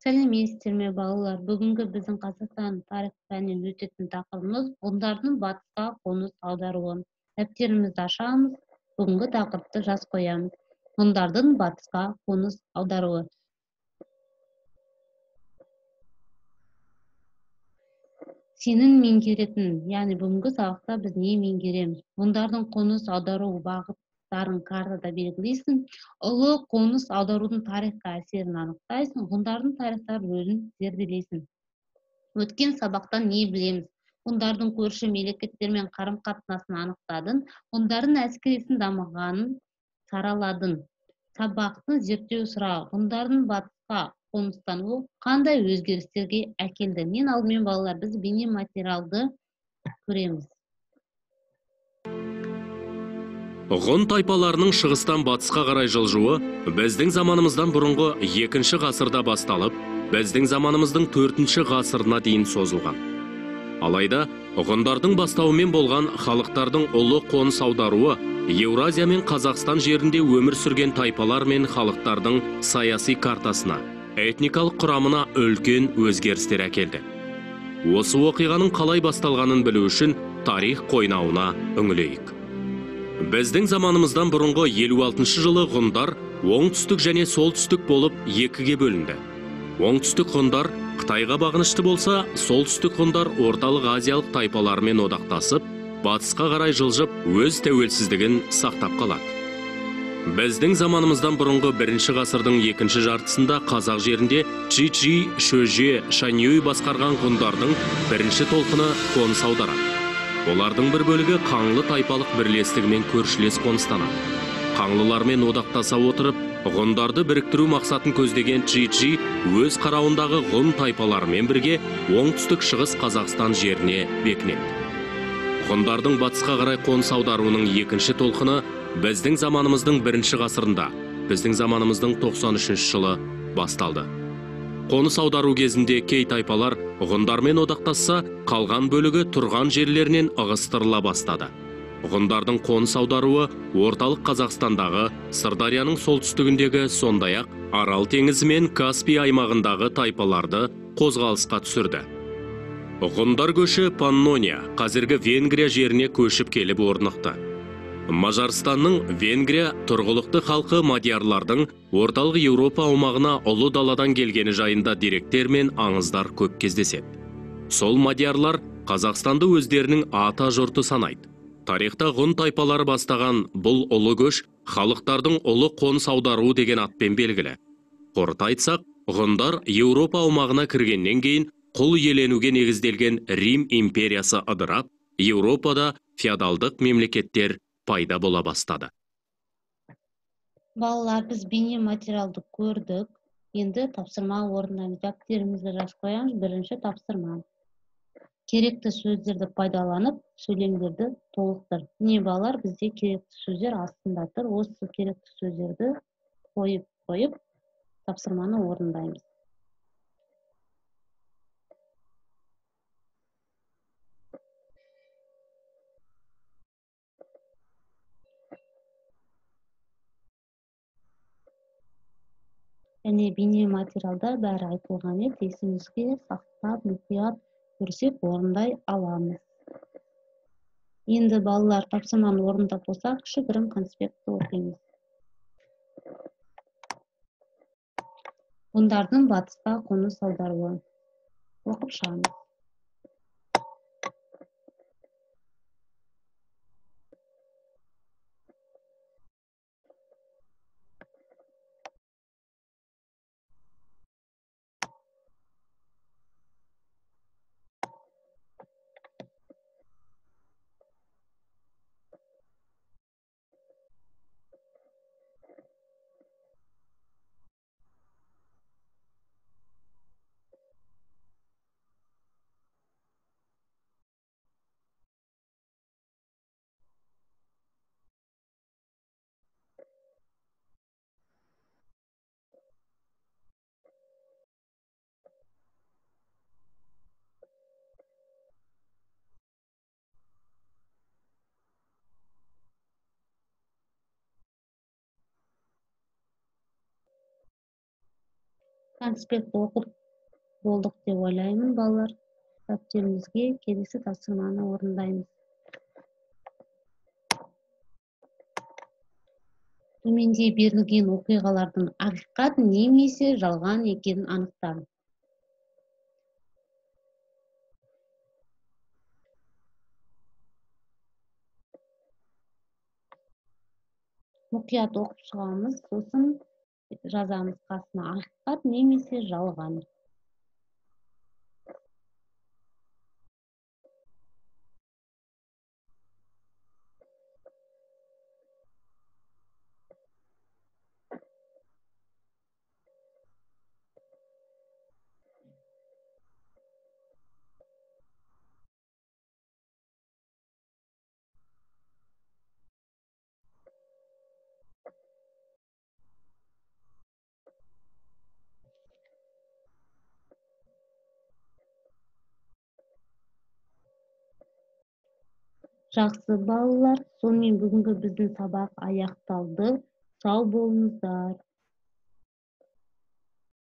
Сәлеметсіздер ме балалар? Бүгінгі біздің Қазақстан тарих пәнінен өтетін тақырыбымыз ғұндардың батысқа қоныс аударуы. Дәптерімізді ашамыз, бүгінгі тақырыпты жазып қоямыз. Ғұндардың батысқа қоныс аударуы. Сенің меңгеретін, яғни бүгінгі сабақта біз не меңгереміз? Ғұндардың қоныс аудару бағыттарын картада белгілейсің. Ұлы қоныс аударудың тарихқа әсерін анықтайсың. Ғұндардың тарихтағы рөлін зерделейсің. Өткен сабақтан не білеміз? Ғұндардың көрші мемлекеттермен қарым-қатынасын анықтадың. Ғұндардың әскерисінің дамығанын сараладың. Сабақты зерттеу сұрағы: ғұндардың батысқа қоныстануы қандай өзгерістерге әкелді? Мен алдымен балалар, біз бейне материалды көреміз. Ғұн тайпаларының шығыстан батысқа қарай жылжуы біздің заманымыздан бұрынғы 2-ші ғасырда басталып, біздің заманымыздың 4-ші ғасырына дейін созылған. Алайда, ғұндардың бастауымен болған халықтардың ұлы қоныс аударуы Еуразия мен Қазақстан жерінде өмір сүрген тайпалар мен халықтардың саяси картасына, этникалық құрамына үлкен өзгерістер әкелді. Осы оқиғаның қалай басталғанын білу үшін тарих қойнауына үңілейік. Біздің заманымыздан бұрынғы 56-шы жылы ғұндар оңтүстік және солтүстік болып екіге бөлінді. Оңтүстік ғұндар Қытайға бағынышты болса, солтүстік ғұндар орталық азиялық тайпалармен одақтасып, батысқа қарай жылжып, өз тәуелсіздігін сақтап қалады. Біздің заманымыздан бұрынғы 1-ші ғасырдың 2-ші жартысында қазақ жерінде Чичи, Шөже, Шаньюй басқарған ғұндардың 1-ші толқыны қоныс аударады. Олардың бір бөлігі Қаңлы тайпалық бірлестігімен көршілес қоныстанады. Қаңлылармен одақтаса отырып, ғұндарды біріктіру мақсатын көздеген Чичи өз қарауындағы ғұн тайпаларымен бірге оңтүстік шығыс Қазақстан жеріне бекінеді. Ғұндардың батысқа қарай қоныс аударуының 2-ші толқыны біздің заманымыздың 1-ші ғасырында, біздің заманымыздың 93-ші жылы басталды. Қоныс аудару кезінде кей тайпалар ғұндармен одақтасса, қалған бөлігі тұрған жерлерінен ығыстырыла бастады. Ғұндардың қоныс аударуы орталық Қазақстандағы, Сырдарияның солтүстігіндегі, сондай-ақ Арал теңізі мен Каспий аймағындағы тайпаларды қозғалысқа түсірді. Ғұндар көші Паннония, қазіргі Венгрия жеріне көшіп келіп орнықты. Мажарстанның Венгрия тұрғылықты халқы мадиярлардың орталық Еуропа аумағына ұлы даладан келгені жайында деректер мен аңыздар көп кездеседі. Сол мадиярлар Қазақстанды өздерінің ата жұрты санайды. Тарихта ғұн тайпалары бастаған бұл ұлы көш халықтардың ұлы қоныс аударуы деген атпен белгілі. Қорыта айтсақ, ғұндар Еуропа аумағына кіргеннен кейін құл иеленуге негізделген Рим империясы ыдырап, Еуропада феодалдық мемлекеттер пайда бола бастады. Балалар, біз бейне материалды көрдік. Енді тапсырма орындаймыз. Дәптерімізді жазып қоямыз. 1-ші тапсырма: керекті сөздерді пайдаланып, сөйлемдерді толықтыр. Не балалар, бізде керекті сөздер астында тұр. Осы керекті сөздерді қойып, тапсырманы орындаймыз. Және бейне материалда бәрі айтылған еді, есімізге сақтап, мұқият көрсек орындай аламыз. Енді балалар, тапсырманы орындап болсақ, кішігірім конспектті оқимыз. Ғұндардың батысқа қоныс аударуы. Оқып шығамыз. Конспектті оқып болдук деп ойлоймун. Балдар, китептерибизге келесі тапсырманы орундайбыз. Төменде берилген окуялардын акыйкат немесе жалган экенин аныктаңыз. Мукуят окуп чыгабыз, сосын жазабыз касына акыйкат немесе жалган. Жакшы балалар, сонун менен бүгүнкү биздин сабак аякталды. Сау болуңуздар.